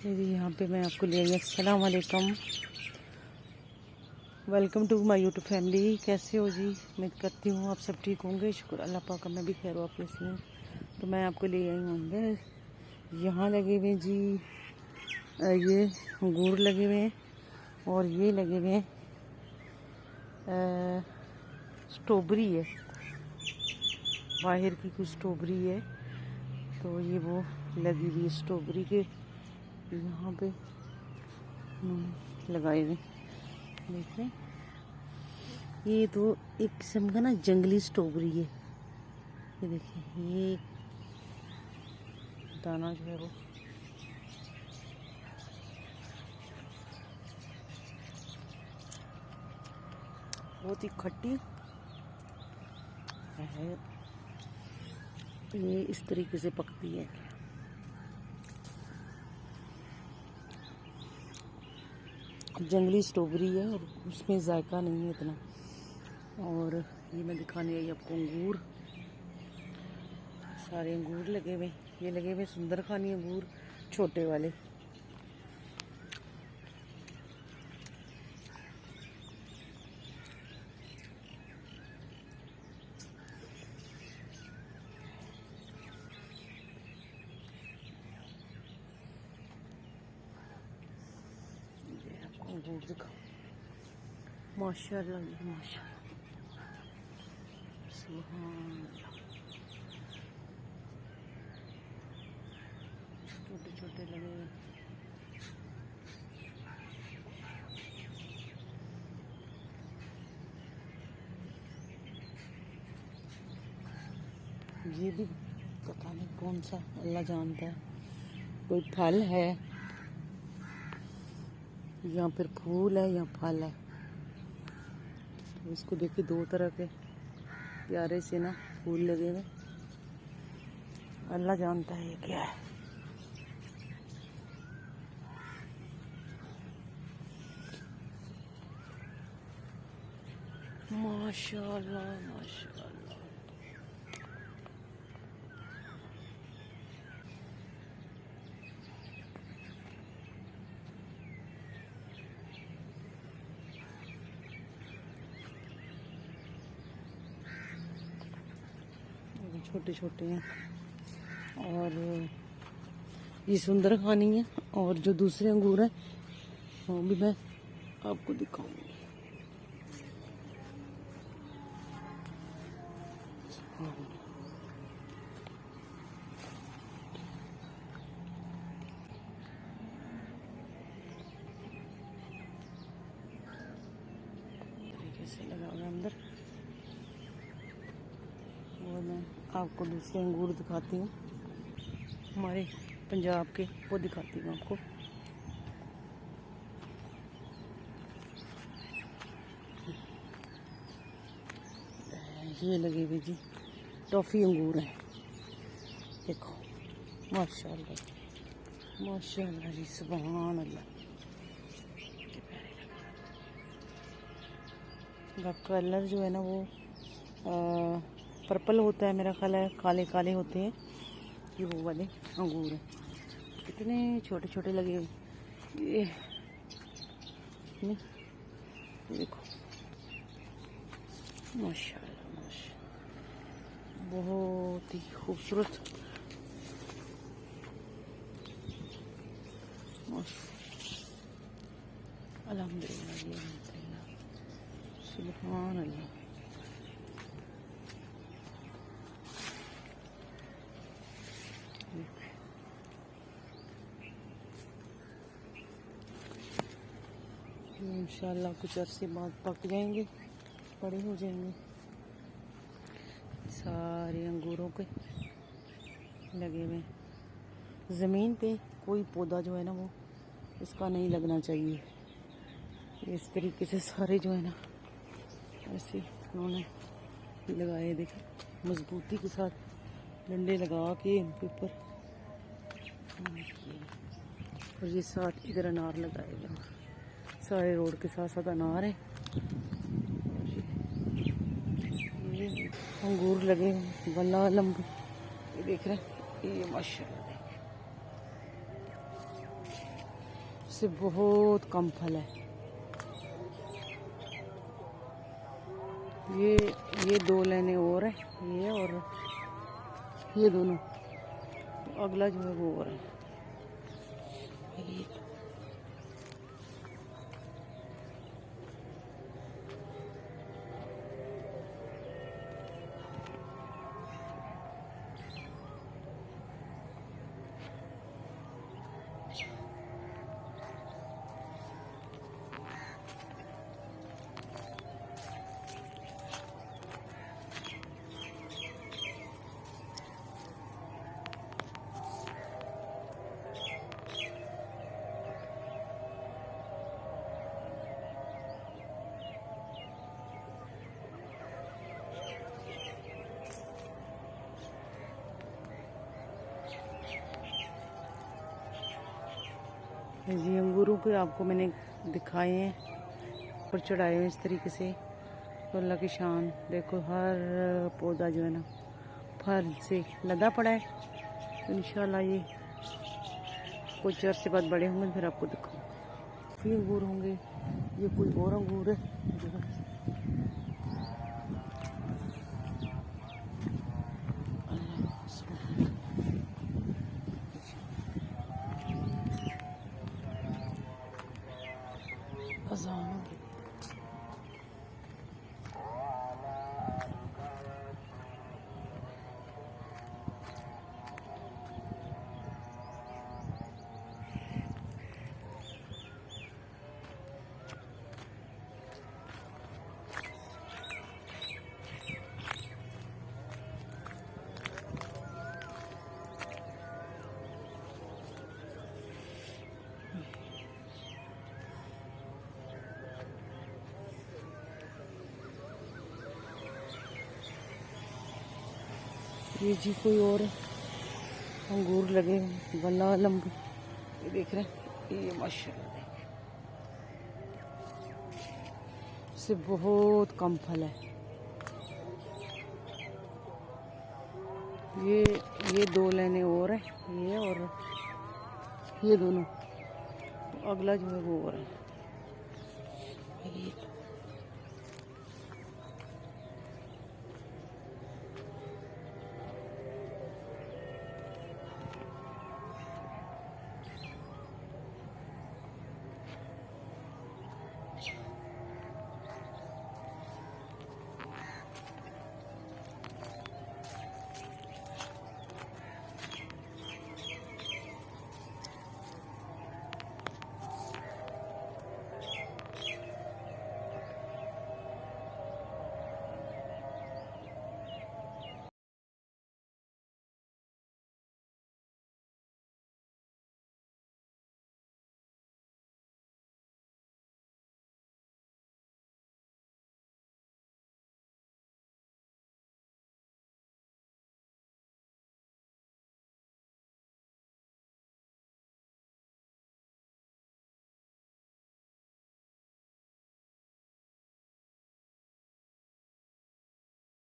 जी यहाँ पे मैं आपको ले आई। अस्सलाम वालेकुम, welcome to my YouTube family. कैसे हो जी? उम्मीद करती हूँ आप सब ठीक होंगे। शुक्र अल्लाह पाक का, मैं भी खैर वाफियत से हूँ। तो मैं आपको ले आई हूँ अंदर। यहाँ लगे हुए जी ये अंगूर लगे हुए हैं और ये लगे हुए हैं स्ट्रॉबेरी है, बाहर की कुछ स्ट्रॉबेरी है। तो ये वो लगी हुई है स्ट्रॉबेरी के यहाँ पे लगाए हुए। देख रहे हैं, ये तो एक किस्म का ना जंगली स्ट्रॉबेरी है। ये देखिए, ये दाना जो है वो बहुत ही खट्टी है। ये इस तरीके से पकती है। जंगली स्ट्रॉबेरी है और उसमें जायका नहीं है इतना। और ये मैं दिखाने आई आपको अंगूर। सारे अंगूर लगे हुए, ये लगे हुए सुंदर खानी अंगूर छोटे वाले। अंगूर दिखाओ, माशाल्लाह जी माशाल्लाह, सुभान अल्लाह। छोटे छोटे लगे हुए। ये भी पता नहीं कौन सा, अल्लाह जानता है। कोई फल है या फिर फूल है या फल है। तो इसको देखिए, दो तरह के प्यारे से ना फूल लगे हुए। अल्लाह जानता है ये क्या है। माशाल्लाह माशाल्लाह। छोटे छोटे हैं और ये सुंदर खानी है। और जो दूसरे अंगूर हैं वो भी मैं आपको दिखाऊंगी। तरीके से लगा हुआ अंदर। और मैं आपको दूसरे अंगूर दिखाती हूँ, हमारे पंजाब के, वो दिखाती हूँ आपको। ये लगे हुए जी टॉफ़ी अंगूर हैं, देखो माशाल्लाह माशाल्लाह जी, सुभान अल्लाह। इनका कलर जो है ना वो पर्पल होता है, मेरा ख्याल है काले काले होते हैं। ये वो वाले अंगूर हैं, कितने छोटे छोटे लगे हुए। ये देखो माशाल्लाह माशाल्लाह, बहुत ही खूबसूरत। अल्हम्दुलिल्लाह सुभान अल्लाह। इंशाल्लाह कुछ अरसे बाद पक जाएंगे, बड़े हो जाएंगे। सारे अंगूरों के लगे हुए। ज़मीन पे कोई पौधा जो है ना वो इसका नहीं लगना चाहिए। इस तरीके से सारे जो है ना ऐसे उन्होंने लगाए, देखें मजबूती के साथ डंडे लगा के इनके ऊपर। और ये साथ इधर अनार लगाए हुए, सारे रोड के साथ साथ अनार है। ये अंगूर लगे गला लंबे, ये देख रहे हैं, ये माशाल्लाह से बहुत कम फल है। ये 2 लाइनें और है, ये और ये दोनों। अगला जो है वो और है। ये अंगूरों पे आपको मैंने दिखाए हैं और चढ़ाए हैं इस तरीके से। तो अल्लाह की शान देखो, हर पौधा जो है ना फल से लदा पड़ा है। तो इंशाल्लाह ये कुछ अर्से बाद बड़े होंगे, फिर आपको दिखाऊंगा। फिर अंगूर होंगे, ये कोई और अंगूर है जो अज़ान होगी। ये जी कोई और अंगूर लगे गला लंबे, ये देख रहे हैं, ये माशाल्लाह से बहुत कम फल है। ये 2 लाइनें और है, ये और ये दोनों। अगला जो है वो और है।